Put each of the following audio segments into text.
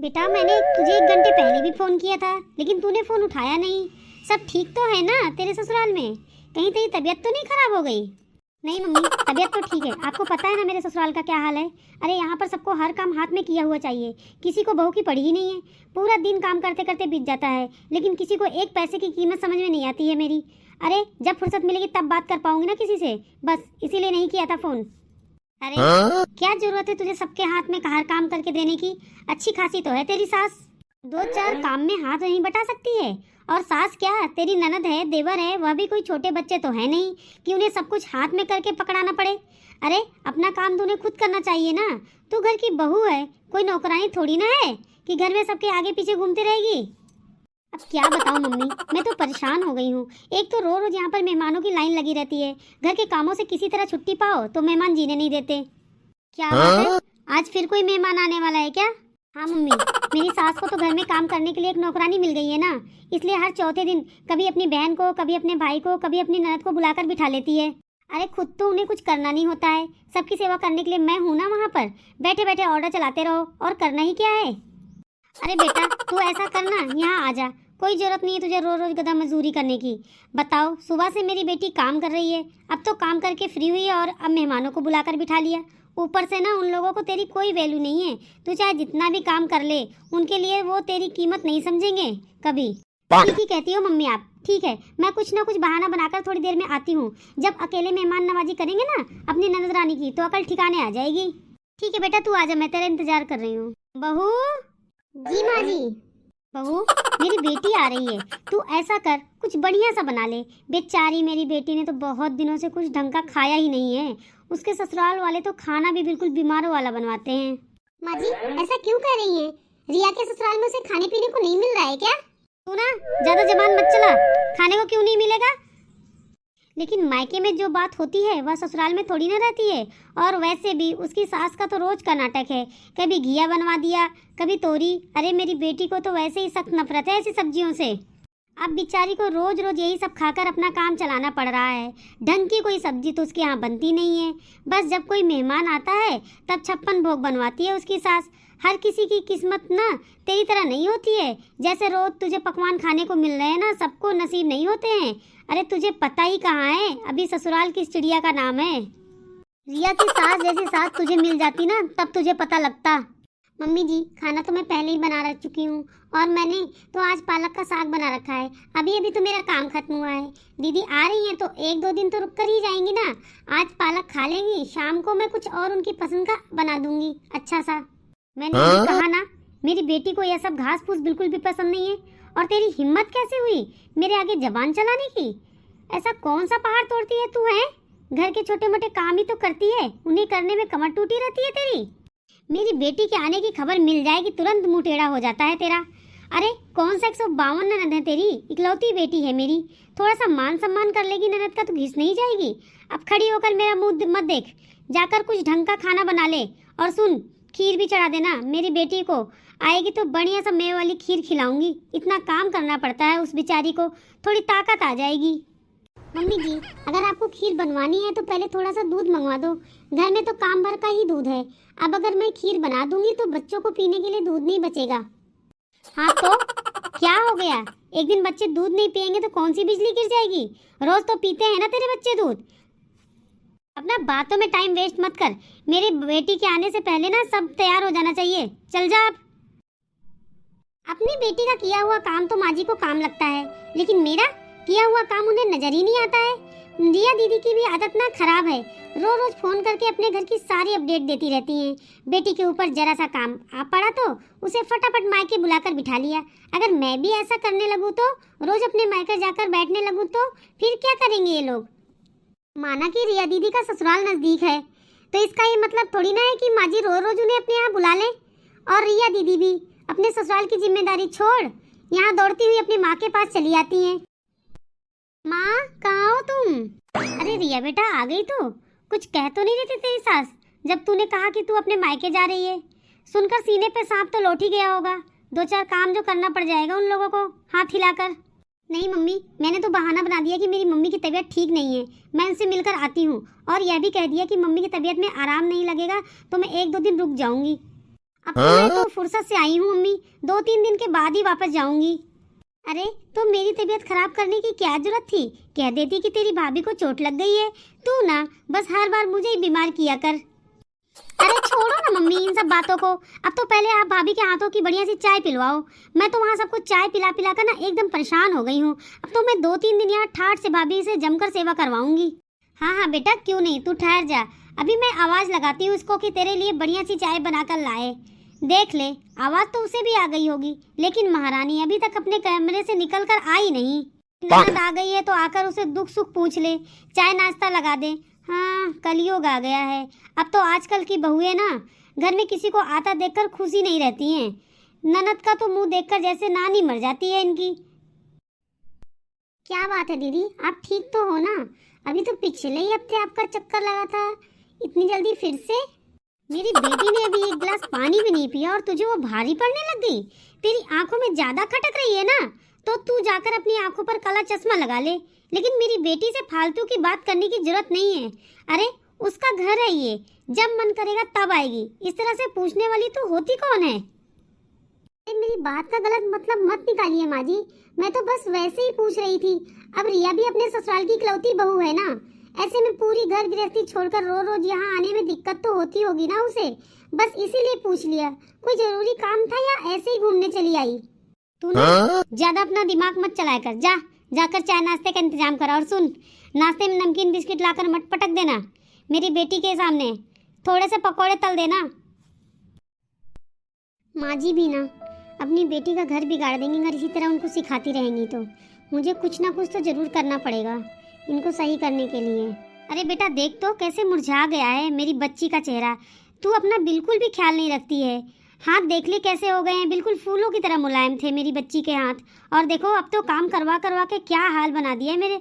बेटा मैंने तुझे 1 घंटे पहले भी फोन किया था लेकिन तूने फोन उठाया नहीं। सब ठीक तो है ना तेरे ससुराल में? कहीं तेरी तबीयत तो नहीं खराब हो गई? नहीं मम्मी, तबीयत तो ठीक है। आपको पता है ना मेरे ससुराल का क्या हाल है। अरे यहाँ पर सबको हर काम हाथ में किया हुआ चाहिए, किसी को बहू की पड़ी ही नहीं है। पूरा दिन काम करते करते बीत जाता है लेकिन किसी को एक पैसे की कीमत समझ में नहीं आती है मेरी। अरे जब फुर्सत मिलेगी तब बात कर पाऊंगी ना किसी से, बस इसीलिए नहीं किया था फोन। अरे क्या जरूरत है तुझे सबके हाथ में हर काम करके देने की? अच्छी खासी तो है तेरी सास, 2-4 काम में हाथ नहीं बटा सकती है। और सास क्या, तेरी ननद है, देवर है, वह भी कोई छोटे बच्चे तो है नहीं कि उन्हें सब कुछ हाथ में करके पकड़ाना पड़े। अरे अपना काम तूने खुद करना चाहिए ना। तू घर की बहू है, कोई नौकरानी थोड़ी ना है कि घर में सबके आगे पीछे घूमती रहेगी। अब क्या बताऊं मम्मी, मैं तो परेशान हो गई हूँ। एक तो रोज यहाँ पर मेहमानों की लाइन लगी रहती है, घर के कामों से किसी तरह छुट्टी पाओ तो मेहमान जीने नहीं देते। क्या बात है, आज फिर कोई मेहमान आने वाला है क्या? हाँ मम्मी, मेरी सास को तो घर में काम करने के लिए एक नौकरानी मिल गई है ना, इसलिए हर चौथे दिन कभी अपनी बहन को, कभी अपने भाई को, कभी अपनी ननद को बुलाकर बिठा लेती है। अरे खुद तो उन्हें कुछ करना नहीं होता है, सबकी सेवा करने के लिए मैं हूँ ना वहाँ पर। बैठे बैठे ऑर्डर चलाते रहो, और करना ही क्या है। अरे बेटा तू ऐसा करना, यहाँ आ जा, कोई जरूरत नहीं है तुझे रोज रोज गधा मजदूरी करने की। बताओ, सुबह से मेरी बेटी काम कर रही है, अब तो काम करके फ्री हुई है और अब मेहमानों को बुलाकर बिठा लिया। ऊपर से ना उन लोगों को तेरी कोई वैल्यू नहीं है। तू चाहे जितना भी काम कर ले, उनके लिए वो तेरी कीमत नहीं समझेंगे कभी। ठीक ही कहती हो मम्मी आप। ठीक है, मैं कुछ ना कुछ बहाना बनाकर थोड़ी देर में आती हूँ। जब अकेले मेहमान नवाजी करेंगे ना अपनी ननद रानी की तो अकल ठिकाने आ जाएगी। ठीक है बेटा तू आजा, मैं तेरा इंतजार कर रही हूँ। बहू। जी माँ जी। बहू मेरी बेटी आ रही है, तू ऐसा कर कुछ बढ़िया सा बना ले। बेचारी मेरी बेटी ने तो बहुत दिनों से कुछ ढंग का खाया ही नहीं है। उसके ससुराल वाले तो खाना भी बिल्कुल बीमारों वाला बनवाते हैं। माँ जी ऐसा क्यों कह रही हैं? रिया के ससुराल में उसे खाने पीने को नहीं मिल रहा है क्या? तू ना ज्यादा जबान मत चला, खाने को क्यों नहीं मिलेगा? लेकिन मायके में जो बात होती है वह ससुराल में थोड़ी ना रहती है। और वैसे भी उसकी सास का तो रोज का नाटक है, कभी घिया बनवा दिया, कभी तोरी। अरे मेरी बेटी को तो वैसे ही सख्त नफरत है ऐसी सब्जियों से। अब बेचारी को रोज रोज यही सब खाकर अपना काम चलाना पड़ रहा है। ढंग की कोई सब्जी तो उसके यहाँ बनती नहीं है। बस जब कोई मेहमान आता है तब 56 भोग बनवाती है उसकी सास। हर किसी की किस्मत ना तेरी तरह नहीं होती है। जैसे रोज तुझे पकवान खाने को मिल रहे हैं ना, सबको नसीब नहीं होते हैं। अरे तुझे पता ही कहाँ है, अभी ससुराल किस चिड़िया का नाम है। रिया की सास जैसी सास तुझे मिल जाती ना तब तुझे पता लगता। मम्मी जी खाना तो मैं पहले ही बना रख चुकी हूँ, और मैंने तो आज पालक का साग बना रखा है। अभी अभी तो मेरा काम खत्म हुआ है। दीदी आ रही हैं तो 1-2 दिन तो रुक कर ही जाएंगी ना। आज पालक खा लेंगी, शाम को मैं कुछ और उनकी पसंद का बना दूंगी अच्छा सा। मैंने कहा ना मेरी बेटी को यह सब घास फूस बिल्कुल भी पसंद नहीं है। और तेरी हिम्मत कैसे हुई मेरे आगे जबान चलाने की? ऐसा कौन सा पहाड़ तोड़ती है तू है? घर के छोटे मोटे काम ही तो करती है, उन्हें करने में कमर टूटी रहती है तेरी। मेरी बेटी के आने की खबर मिल जाएगी तुरंत मुंह टेढ़ा हो जाता है तेरा। अरे कौन सा 152 ननद है तेरी, इकलौती बेटी है मेरी। थोड़ा सा मान सम्मान कर लेगी ननद का तो घिस नहीं जाएगी। अब खड़ी होकर मेरा मुंह मत देख, जाकर कुछ ढंग का खाना बना ले। और सुन, खीर भी चढ़ा देना मेरी बेटी को। आएगी तो बढ़िया सा मेवे वाली खीर खिलाऊंगी। इतना काम करना पड़ता है उस बेचारी को, थोड़ी ताकत आ जाएगी। मम्मी जी अगर आपको खीर बनवानी है तो पहले थोड़ा सा दूध मंगवा दो, घर में तो काम भर का ही दूध है। अब अगर मैं खीर बना दूंगी तो बच्चों को पीने के लिए दूध नहीं बचेगा। हाँ तो क्या हो गया, एक दिन बच्चे दूध नहीं पियेंगे तो कौन सी बिजली गिर जाएगी? रोज तो पीते हैं ना तेरे बच्चे दूध। अपना बातों में टाइम वेस्ट मत कर, मेरी बेटी के आने से पहले ना सब तैयार हो जाना चाहिए। चल जा अब। अपनी बेटी का किया हुआ काम तो माँ जी को काम लगता है, लेकिन मेरा किया हुआ काम उन्हें नजर ही नहीं आता है। रिया दीदी की भी आदत ना खराब है, रोज रोज फोन करके अपने घर की सारी अपडेट देती रहती हैं। बेटी के ऊपर जरा सा काम आ पड़ा तो उसे फटाफट मायके बुलाकर बिठा लिया। अगर मैं भी ऐसा करने लगूँ तो, रोज अपने मायके जाकर बैठने लगूँ तो फिर क्या करेंगे ये लोग? माना कि रिया दीदी का ससुराल नजदीक है तो इसका ये मतलब थोड़ी ना है कि माँ जी रोज रोज उन्हें अपने यहाँ बुला ले। और रिया दीदी भी अपने ससुराल की जिम्मेदारी छोड़ यहाँ दौड़ती हुई अपनी माँ के पास चली आती हैं। माँ कहाँ हो तुम? अरे रिया बेटा आ गई तू? कुछ कह तो नहीं रही थी तेरी सास जब तूने कहा कि तू अपने मायके जा रही है? सुनकर सीने पे सांप तो लौट ही गया होगा। 2-4 काम जो करना पड़ जाएगा उन लोगों को हाथ हिलाकर। नहीं मम्मी, मैंने तो बहाना बना दिया कि मेरी मम्मी की तबीयत ठीक नहीं है, मैं उनसे मिलकर आती हूँ। और यह भी कह दिया कि मम्मी की तबीयत में आराम नहीं लगेगा तो मैं 1-2 दिन रुक जाऊंगी। अब तो मैं तो फुर्सत से आई हूँ मम्मी, 2-3 दिन के बाद ही वापस जाऊंगी। अरे तो मेरी तबीयत खराब करने की क्या जरूरत थी? कह देती कि तेरी भाभी को चोट लग गई है। तू ना बस हर बार मुझे ही बीमार किया कर। अरे छोड़ो ना मम्मी इन सब बातों को। अब तो पहले आप भाभी के हाथों की बढ़िया सी चाय पिलवाओ। मैं तो वहाँ सबको चाय पिला पिला कर ना एकदम परेशान हो गई हूँ। अब तो मैं 2-3 दिन यहाँ ठाठ से भाभी से जमकर सेवा करवाऊंगी। हाँ हाँ बेटा क्यों नहीं, तू ठहर जा, अभी मैं आवाज लगाती हूँ उसको कि तेरे लिए बढ़िया सी चाय बनाकर लाए। देख ले आवाज तो उसे भी आ गई होगी, लेकिन महारानी अभी तक अपने कमरे से निकल कर आई नहीं। ननद आ गई है तो आकर उसे दुख सुख पूछ ले, चाय नाश्ता लगा दे। हाँ कलयुग आ गया है। अब तो आजकल की बहुएं ना घर में किसी को आता देखकर खुशी नहीं रहती हैं। ननद का तो मुंह देखकर जैसे नानी मर जाती है इनकी। क्या बात है दीदी, आप ठीक तो हो ना? अभी तो पिछले ही हफ्ते आपका चक्कर लगा था, इतनी जल्दी फिर से? मेरी बेटी ने अभी एक गिलास पानी भी नहीं पिया और तुझे वो भारी पड़ने लग गई। तेरी आंखों में ज्यादा खटक रही है ना, तो तू जाकर अपनी आंखों पर काला चश्मा लगा ले। लेकिन मेरी बेटी से फालतू की बात करने की जरूरत नहीं है। अरे उसका घर है ये, जब मन करेगा तब आएगी। इस तरह से पूछने वाली तो होती कौन है? मेरी बात का गलत मतलब मत निकालिए माँ जी, मैं तो बस वैसे ही पूछ रही थी। अब रिया भी अपने ससुराल की इकलौती बहू है ना, ऐसे में पूरी घर गृहस्थी छोड़कर रोज रोज यहाँ आने में दिक्कत तो होती होगी ना उसे, बस इसीलिए पूछ लिया। कोई जरूरी काम था या ऐसे ही घूमने चली आई? तू ना ज्यादा अपना दिमाग मत चलाया कर, जाकर चाय नाश्ते का इंतजाम करा। और सुन, नाश्ते में नमकीन बिस्किट लाकर मत पटक देना मेरी बेटी के सामने, थोड़े से पकौड़े तल देना। माँ जी भी ना अपनी बेटी का घर बिगाड़ देंगी अगर इसी तरह उनको सिखाती रहेंगी तो। मुझे कुछ ना कुछ तो जरूर करना पड़ेगा इनको सही करने के लिए। अरे बेटा देख तो कैसे मुरझा गया है मेरी बच्ची का चेहरा। तू अपना बिल्कुल भी ख्याल नहीं रखती है। हाथ देख ले कैसे हो गए हैं, बिल्कुल फूलों की तरह मुलायम थे मेरी बच्ची के हाथ, और देखो अब तो काम करवा करवा के क्या हाल बना दिया है मेरे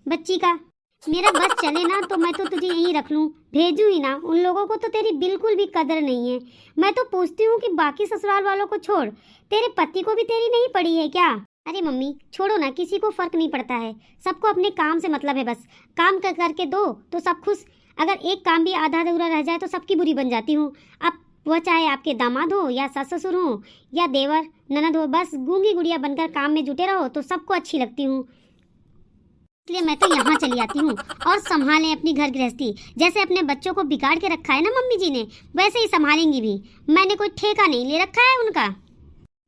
बच्ची का। मेरा बस चले ना तो मैं तो तुझे यहीं रख लूँ, भेजूँ ही ना। उन लोगों को तो तेरी बिल्कुल भी कदर नहीं है। मैं तो पूछती हूँ कि बाकी ससुराल वालों को छोड़, तेरे पति को भी तेरी नहीं पड़ी है क्या? अरे मम्मी छोड़ो ना, किसी को फर्क नहीं पड़ता है, सबको अपने काम से मतलब है। बस काम करके दो तो सब खुश। अगर एक काम भी आधा अधूरा रह जाए तो सबकी बुरी बन जाती हूँ। अब वह चाहे आपके दामाद हो या सास ससुर हो या देवर ननद हो, बस गूंगी गुड़िया बनकर काम में जुटे रहो तो सबको अच्छी लगती हूँ। इसलिए मैं तो यहाँ चली आती हूँ और संभालें अपनी घर गृहस्थी। जैसे अपने बच्चों को बिगाड़ के रखा है ना मम्मी जी ने, वैसे ही संभालेंगी भी। मैंने कोई ठेका नहीं ले रखा है उनका।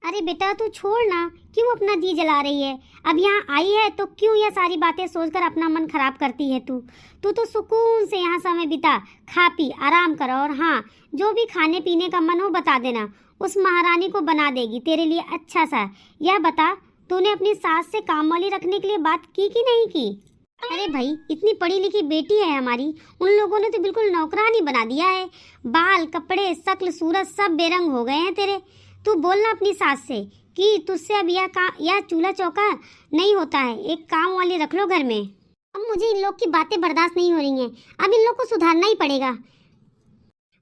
अरे बेटा तू छोड़ ना, क्यों अपना जी जला रही है? अब यहाँ आई है तो क्यों यह सारी बातें सोचकर अपना मन खराब करती है तू? तू तो सुकून से यहाँ समय बिता, खा पी आराम कर, और हाँ जो भी खाने पीने का मन हो बता देना, उस महारानी को बना देगी तेरे लिए अच्छा सा। यह बता तूने अपनी सास से काम वाली रखने के लिए बात की कि नहीं की? अरे भाई इतनी पढ़ी लिखी बेटी है हमारी, उन लोगों ने तो बिल्कुल नौकरानी बना दिया है। बाल कपड़े शक्ल सूरत सब बेरंग हो गए हैं तेरे। तू बोलना अपनी सास से कि तुझसे अब यह चूल्हा चौका नहीं होता है, एक काम वाली रख लो घर में। अब मुझे इन लोग की बातें बर्दाश्त नहीं हो रही हैं, अब इन लोग को सुधारना ही पड़ेगा।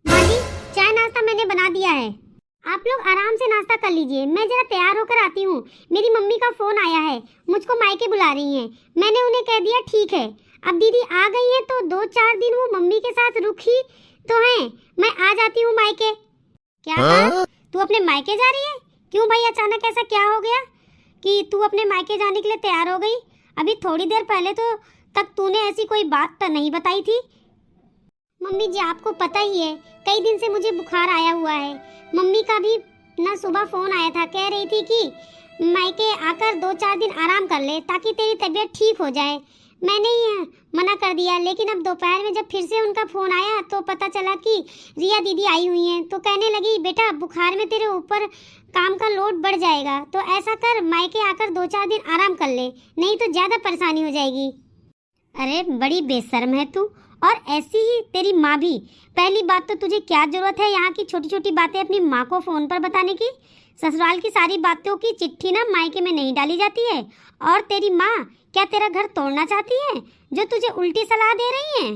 भाभी चाय नाश्ता मैंने बना दिया है, आप लोग आराम से नाश्ता कर लीजिए, मैं जरा तैयार होकर आती हूँ। मेरी मम्मी का फोन आया है, मुझको मायके बुला रही हैं। मैंने उन्हें कह दिया ठीक है। अब दीदी आ गई है तो 2-4 दिन वो मम्मी के साथ रुकी तो हैं, मैं आ जाती हूँ मायके। क्या कहा? तू अपने मायके जा रही है? क्यों भाई अचानक ऐसा क्या हो गया कि तू अपने मायके जाने के लिए तैयार हो गई? अभी थोड़ी देर पहले तो तक तूने ऐसी कोई बात तो नहीं बताई थी। मम्मी जी आपको पता ही है कई दिन से मुझे बुखार आया हुआ है। मम्मी का भी ना सुबह फोन आया था, कह रही थी कि मायके आकर 2-4 दिन आराम कर ले ताकि तेरी तबीयत ठीक हो जाए। मैंने ही मना कर दिया, लेकिन अब दोपहर में जब फिर से उनका फोन आया तो पता चला कि रिया दीदी आई हुई हैं, तो कहने लगी बेटा बुखार में तेरे ऊपर काम का लोड बढ़ जाएगा, तो ऐसा कर मायके आकर 2-4 दिन आराम कर ले, नहीं तो ज़्यादा परेशानी हो जाएगी। अरे बड़ी बेशर्म है तू, और ऐसी ही तेरी माँ भी। पहली बात तो तुझे क्या जरूरत है यहाँ की छोटी छोटी बातें अपनी माँ को फोन पर बताने की? ससुराल की सारी बातों की चिट्ठी ना मायके में नहीं डाली जाती है। और तेरी माँ क्या तेरा घर तोड़ना चाहती है जो तुझे उल्टी सलाह दे रही है?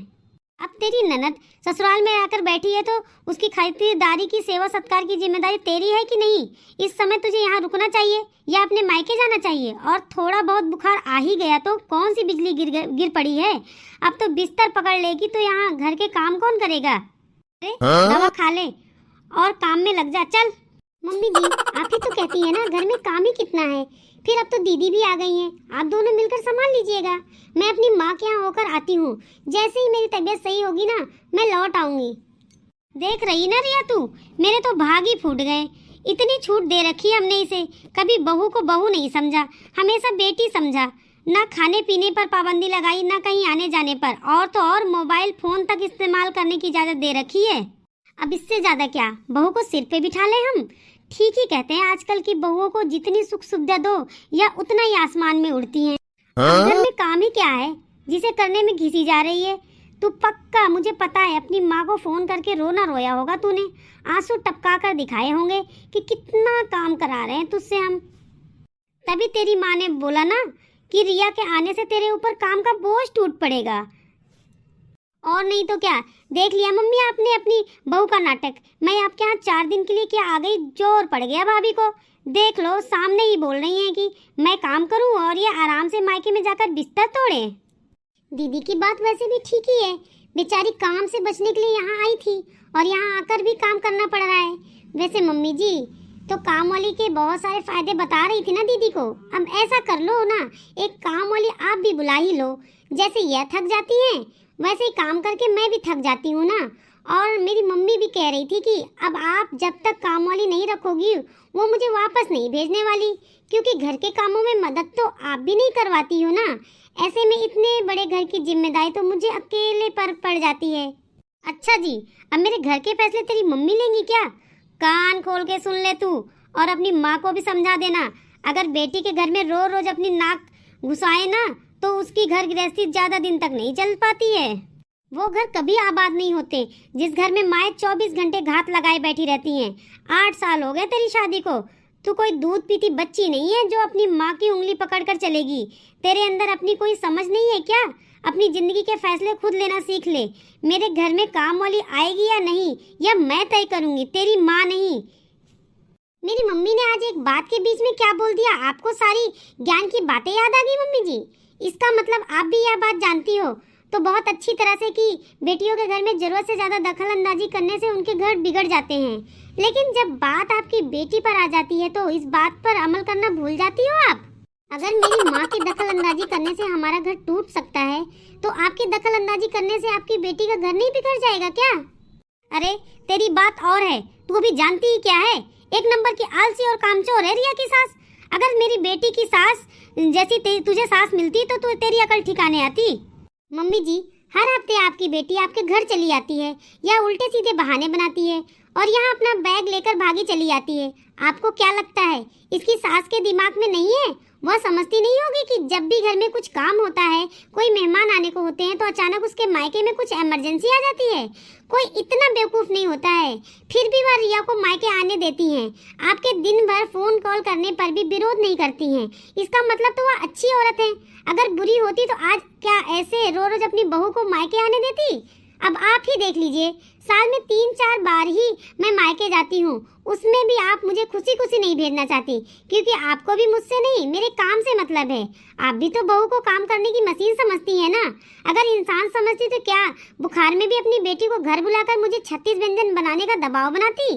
अब तेरी ननद ससुराल में आकर बैठी है तो उसकी खातिरदारी की सेवा सत्कार की जिम्मेदारी तेरी है कि नहीं? इस समय तुझे यहाँ रुकना चाहिए या अपने मायके जाना चाहिए? और थोड़ा बहुत बुखार आ ही गया तो कौन सी बिजली गिर पड़ी है? अब तो बिस्तर पकड़ लेगी तो यहाँ घर के काम कौन करेगा? अरे दवा खा ले और काम में लग जा, चल। मम्मी जी आप ही तो कहती है ना घर में काम ही कितना है, फिर अब तो दीदी भी आ गई हैं, आप दोनों मिलकर संभाल लीजिएगा। मैं अपनी माँ के यहाँ होकर आती हूँ, जैसे ही मेरी तबीयत सही होगी ना मैं लौट आऊंगी। देख रही ना रिया तू, मेरे तो भाग ही फूट गए। इतनी छूट दे रखी है हमने इसे, कभी बहू को बहू नहीं समझा, हमेशा बेटी समझा। ना खाने पीने पर पाबंदी लगाई, ना कहीं आने जाने पर, और तो और मोबाइल फोन तक इस्तेमाल करने की इजाजत दे रखी है। अब इससे ज्यादा क्या बहू को सिर पे बिठा ले हम। ठीक ही कहते हैं आजकल की बहुओं को जितनी सुख सुविधा दो या उतना ही आसमान में उड़ती हैं। घर में काम ही क्या है जिसे करने में घिसी जा रही है। तू पक्का, मुझे पता है, अपनी माँ को फोन करके रोना रोया होगा तूने, आंसू टपका कर दिखाए होंगे कि कितना काम करा रहे हैं तुझसे हम। तभी तेरी माँ ने बोला ना कि रिया के आने से तेरे ऊपर काम का बोझ टूट पड़ेगा, और नहीं तो क्या। देख लिया मम्मी आपने अपनी बहू का नाटक। मैं आपके यहाँ 4 दिन के लिए क्या आ गई, जोर पड़ गया भाभी को। देख लो सामने ही बोल रही हैं कि मैं काम करूं और ये आराम से मायके में जाकर बिस्तर तोड़े। दीदी की बात वैसे भी ठीक ही है, बेचारी काम से बचने के लिए यहाँ आई थी और यहाँ आकर भी काम करना पड़ रहा है। वैसे मम्मी जी तो काम वाली के बहुत सारे फायदे बता रही थी ना दीदी को। अब ऐसा कर लो ना, एक काम वाली आप भी बुला ही लो। जैसे यह थक जाती हैं वैसे ही काम करके मैं भी थक जाती हूँ ना। और मेरी मम्मी भी कह रही थी कि अब आप जब तक काम वाली नहीं रखोगी वो मुझे वापस नहीं भेजने वाली, क्योंकि घर के कामों में मदद तो आप भी नहीं करवाती हो ना। ऐसे में इतने बड़े घर की जिम्मेदारी तो मुझे अकेले पर पड़ जाती है। अच्छा जी, अब मेरे घर के फैसले तेरी मम्मी लेंगी क्या? कान खोल के सुन ले तू, और अपनी माँ को भी समझा देना, अगर बेटी के घर में रोज रोज अपनी नाक घुसाए ना तो उसकी घर गृहस्थी ज्यादा दिन तक नहीं चल पाती है। वो घर कभी आबाद नहीं होते जिस घर में माएँ 24 घंटे घात लगाए बैठी रहती हैं। 8 साल हो गए तेरी शादी को, तू कोई दूध पीती बच्ची नहीं है जो अपनी माँ की उंगली पकड़कर चलेगी। तेरे अंदर अपनी कोई समझ नहीं है क्या? अपनी जिंदगी के फैसले खुद लेना सीख ले। मेरे घर में काम वाली आएगी या नहीं यह मैं तय करूंगी, तेरी माँ नहीं। मेरी मम्मी ने आज एक बात के बीच में क्या बोल दिया, आपको सारी ज्ञान की बातें याद आ गई मम्मी जी? इसका मतलब आप भी यह बात जानती हो तो बहुत अच्छी तरह से कि बेटियों के घर में जरूरत से ज्यादा दखल अंदाजी करने से उनके घर बिगड़ जाते हैं। लेकिन जब बात आपकी बेटी पर आ जाती है तो इस बात पर अमल करना भूल जाती हो आप। अगर मेरी माँ की दखल अंदाजी करने से हमारा घर टूट सकता है तो आपकी दखल अंदाजी करने से आपकी बेटी का घर नहीं बिगड़ जाएगा क्या? अरे तेरी बात और है, तू अभी जानती ही क्या है, एक नंबर की आलसी और कामचोर है रिया की सास। अगर मेरी बेटी की सास जैसी तुझे सास मिलती तो तू तेरी अकल ठिकाने आती। मम्मी जी हर हफ्ते आपकी बेटी आपके घर चली आती है या उल्टे सीधे बहाने बनाती है और यहाँ अपना बैग लेकर भागी चली आती है। आपको क्या लगता है इसकी सास के दिमाग में नहीं है? वह समझती नहीं होगी कि जब भी घर में कुछ काम होता है, कोई मेहमान आने को होते हैं तो अचानक उसके मायके में कुछ इमरजेंसी आ जाती है। कोई इतना बेवकूफ नहीं होता है, फिर भी वह रिया को मायके आने देती हैं। आपके दिन भर फोन कॉल करने पर भी विरोध नहीं करती हैं। इसका मतलब तो वह अच्छी औरत है। अगर बुरी होती तो आज क्या ऐसे रोज रोज अपनी बहू को मायके आने देती? अब आप ही देख लीजिए, साल में 3-4 बार ही मैं मायके जाती हूँ, उसमें भी आप मुझे खुशी खुशी नहीं भेजना चाहती, क्योंकि आपको भी मुझसे नहीं मेरे काम से मतलब है। आप भी तो बहू को काम करने की मशीन समझती है ना। अगर इंसान समझती तो क्या बुखार में भी अपनी बेटी को घर बुलाकर मुझे 36 व्यंजन बनाने का दबाव बनाती?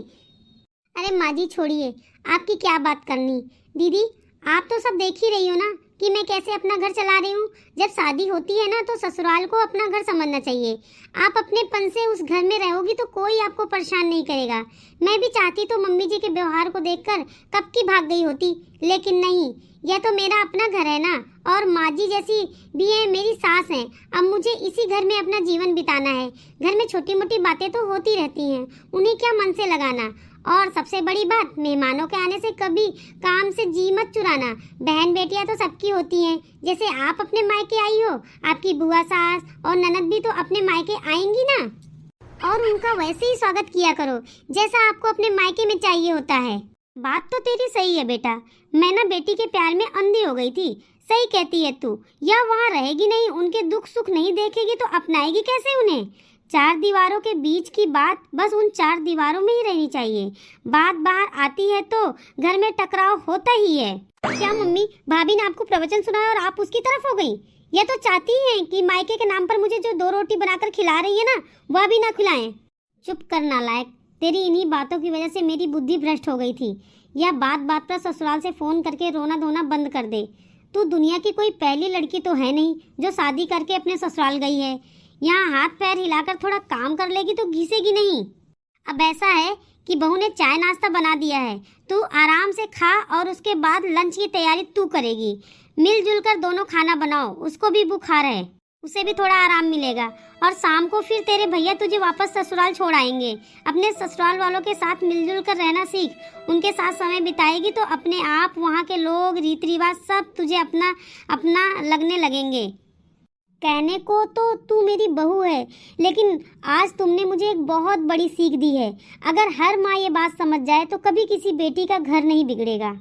अरे माँ जी छोड़िए, आपकी क्या बात करनी। दीदी आप तो सब देख ही रही हो ना कि मैं कैसे अपना घर चला रही हूँ। जब शादी होती है ना तो ससुराल को अपना घर समझना चाहिए। आप अपने पन से उस घर में रहोगी तो कोई आपको परेशान नहीं करेगा। मैं भी चाहती तो मम्मी जी के व्यवहार को देखकर कब की भाग गई होती, लेकिन नहीं, यह तो मेरा अपना घर है ना, और माँ जी जैसी भी है मेरी सास हैं। अब मुझे इसी घर में अपना जीवन बिताना है। घर में छोटी मोटी बातें तो होती रहती हैं, उन्हें क्या मन से लगाना। और सबसे बड़ी बात, मेहमानों के आने से कभी काम से जी मत चुराना। बहन बेटियां तो सबकी होती हैं, जैसे आप अपने मायके आई हो, आपकी बुआ सास और ननद भी तो अपने मायके आएंगी ना, और उनका वैसे ही स्वागत किया करो जैसा आपको अपने मायके में चाहिए होता है। बात तो तेरी सही है बेटा, मैं ना बेटी के प्यार में अंधी हो गई थी। सही कहती है तू, या वहाँ रहेगी नहीं, उनके दुख सुख नहीं देखेगी तो अपनाएगी कैसे उन्हें? 4 दीवारों के बीच की बात बस उन 4 दीवारों में ही रहनी चाहिए। बात बाहर आती है तो घर में टकराव होता ही है। क्या मम्मी, भाभी ने आपको प्रवचन सुनाया और आप उसकी तरफ हो गई? ये तो चाहती हैं कि मायके के नाम पर मुझे जो 2 रोटी बनाकर खिला रही है ना वह भी ना खिलाएं। चुप कर नालायक, तेरी इन्हीं बातों की वजह से मेरी बुद्धि भ्रष्ट हो गई थी। या बात बात पर ससुराल से फ़ोन करके रोना धोना बंद कर दे। तू दुनिया की कोई पहली लड़की तो है नहीं जो शादी करके अपने ससुराल गई है। यहाँ हाथ पैर हिलाकर थोड़ा काम कर लेगी तो घिसेगी नहीं। अब ऐसा है कि बहू ने चाय नाश्ता बना दिया है, तू आराम से खा और उसके बाद लंच की तैयारी तू करेगी। मिलजुल कर दोनों खाना बनाओ, उसको भी बुखार है, उसे भी थोड़ा आराम मिलेगा। और शाम को फिर तेरे भैया तुझे वापस ससुराल छोड़ आएंगे। अपने ससुराल वालों के साथ मिलजुल कर रहना सीख। उनके साथ समय बिताएगी तो अपने आप वहाँ के लोग, रीति रिवाज सब तुझे अपना अपना लगने लगेंगे। कहने को तो तू मेरी बहू है, लेकिन आज तुमने मुझे एक बहुत बड़ी सीख दी है। अगर हर माँ ये बात समझ जाए तो कभी किसी बेटी का घर नहीं बिगड़ेगा।